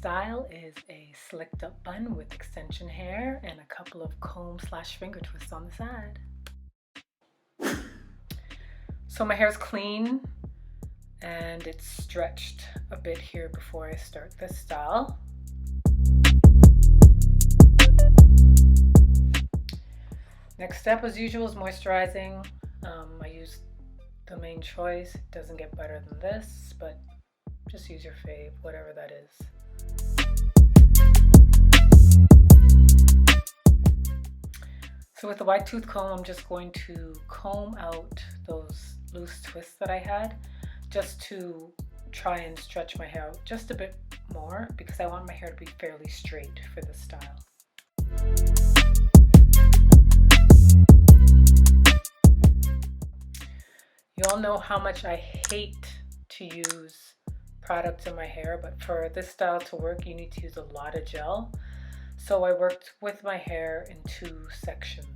style is a slicked up bun with extension hair and a couple of comb/finger twists on the side. So my hair is clean and it's stretched a bit here before I start this style. Next step, as usual, is moisturizing. I use the Main Choice. It doesn't get better than this, but just use your fave, whatever that is. So with the wide tooth comb, I'm just going to comb out those loose twists that I had, just to try and stretch my hair out just a bit more, because I want my hair to be fairly straight for this style. You all know how much I hate to use products in my hair, but for this style to work, you need to use a lot of gel. So I worked with my hair in 2 sections,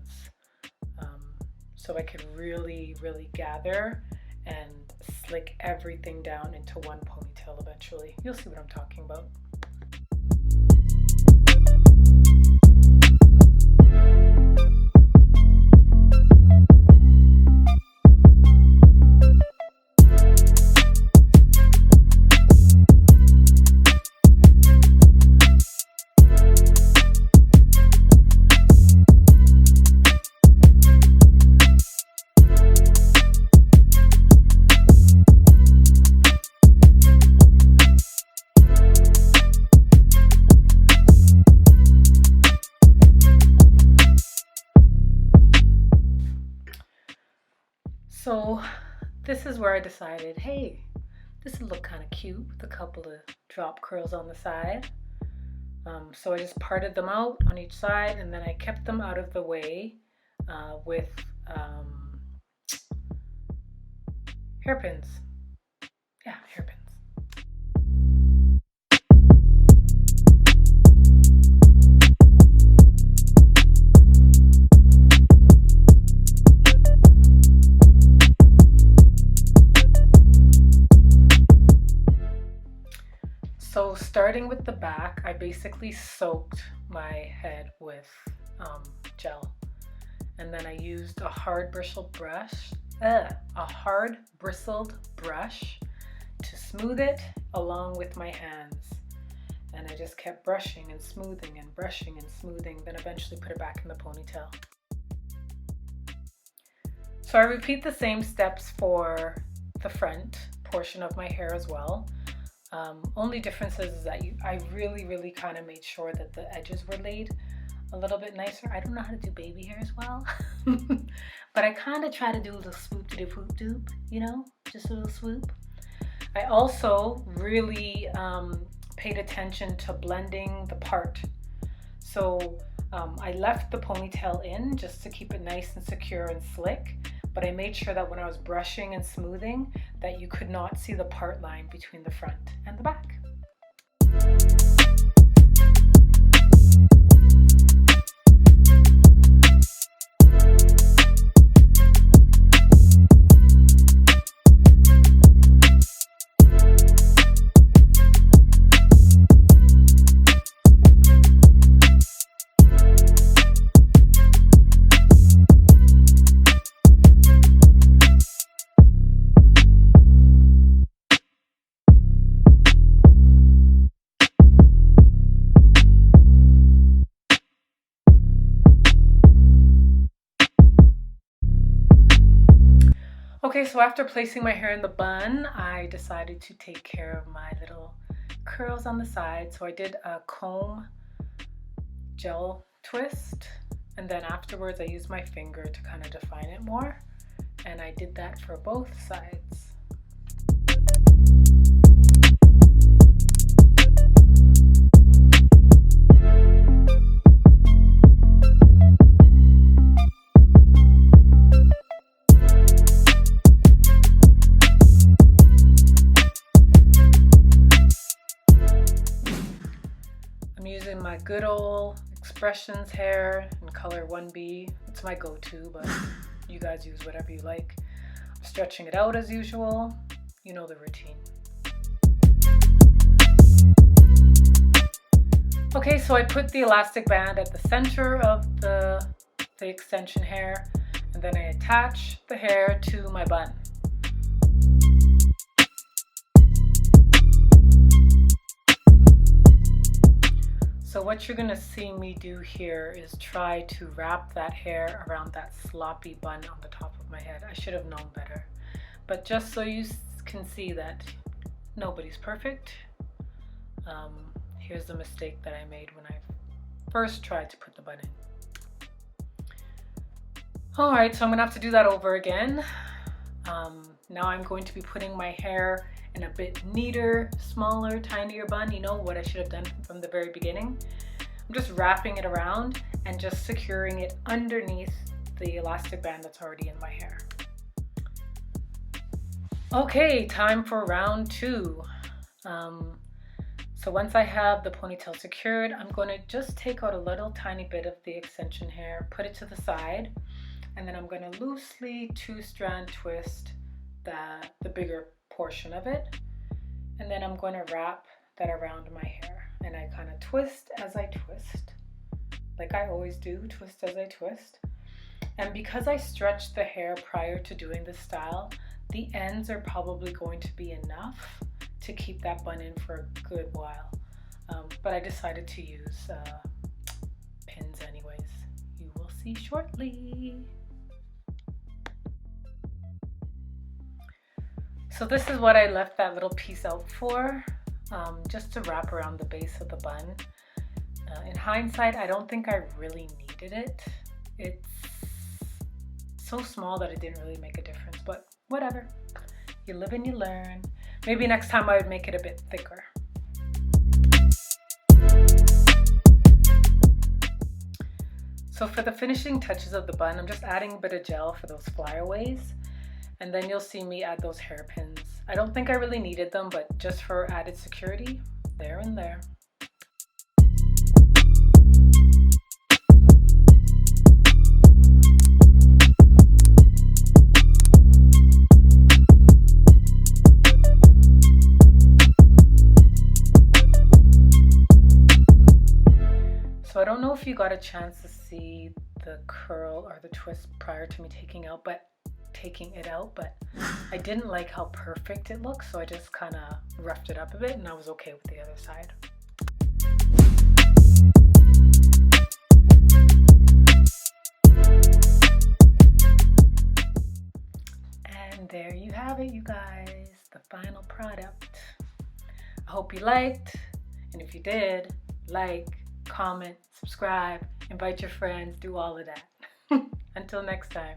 so I could really gather and slick everything down into one ponytail eventually. You'll see what I'm talking about. So this is where I decided, hey, this would look kind of cute with a couple of drop curls on the side. So I just parted them out on each side, and then I kept them out of the way with hairpins. Yeah, hairpins. So starting with the back, I basically soaked my head with gel, and then I used a hard bristled brush to smooth it along with my hands, and I just kept brushing and smoothing and brushing and smoothing, then eventually put it back in the ponytail. So I repeat the same steps for the front portion of my hair as well. Only difference is that I really kind of made sure that the edges were laid a little bit nicer. I don't know how to do baby hair as well, but I kind of try to do a little swoop-de-doop-doop, you know, just a little swoop. I also really paid attention to blending the part. So I left the ponytail in just to keep it nice and secure and slick, but I made sure that when I was brushing and smoothing that you could not see the part line between the front and the back. Okay, so after placing my hair in the bun, I decided to take care of my little curls on the side. So I did a comb gel twist, and then afterwards I used my finger to kind of define it more, and I did that for both sides. Using my good old X-pressions hair in color 1B. It's my go-to, but you guys use whatever you like. I'm stretching it out as usual. You know the routine. Okay, so I put the elastic band at the center of the extension hair, and then I attach the hair to my bun. So what you're going to see me do here is try to wrap that hair around that sloppy bun on the top of my head. I should have known better. But just so you can see that nobody's perfect, here's the mistake that I made when I first tried to put the bun in. Alright, so I'm going to have to do that over again. Now I'm going to be putting my hair in a bit neater, smaller, tinier bun. You know what I should have done from the very beginning? I'm just wrapping it around and just securing it underneath the elastic band that's already in my hair. Okay, time for round 2. So once I have the ponytail secured, I'm going to just take out a little tiny bit of the extension hair, put it to the side, and then I'm going to loosely 2-strand twist the bigger portion of it, and then I'm going to wrap that around my hair, and I kind of twist as I twist, like I always do, twist as I twist. And because I stretched the hair prior to doing this style, the ends are probably going to be enough to keep that bun in for a good while, but I decided to use pins anyways. You will see shortly. So this is what I left that little piece out for, just to wrap around the base of the bun. In hindsight, I don't think I really needed it. It's so small that it didn't really make a difference, but whatever. You live and you learn. Maybe next time I would make it a bit thicker. So for the finishing touches of the bun, I'm just adding a bit of gel for those flyaways. And then you'll see me add those hairpins. I don't think I really needed them, but just for added security, there and there. So I don't know if you got a chance to see the curl or the twist prior to me taking it out, but I didn't like how perfect it looked, so I just kind of roughed it up a bit, and I was okay with the other side. And there you have it, you guys, the final product. I hope you liked, and if you did, like, comment, subscribe, invite your friends, do all of that. Until next time.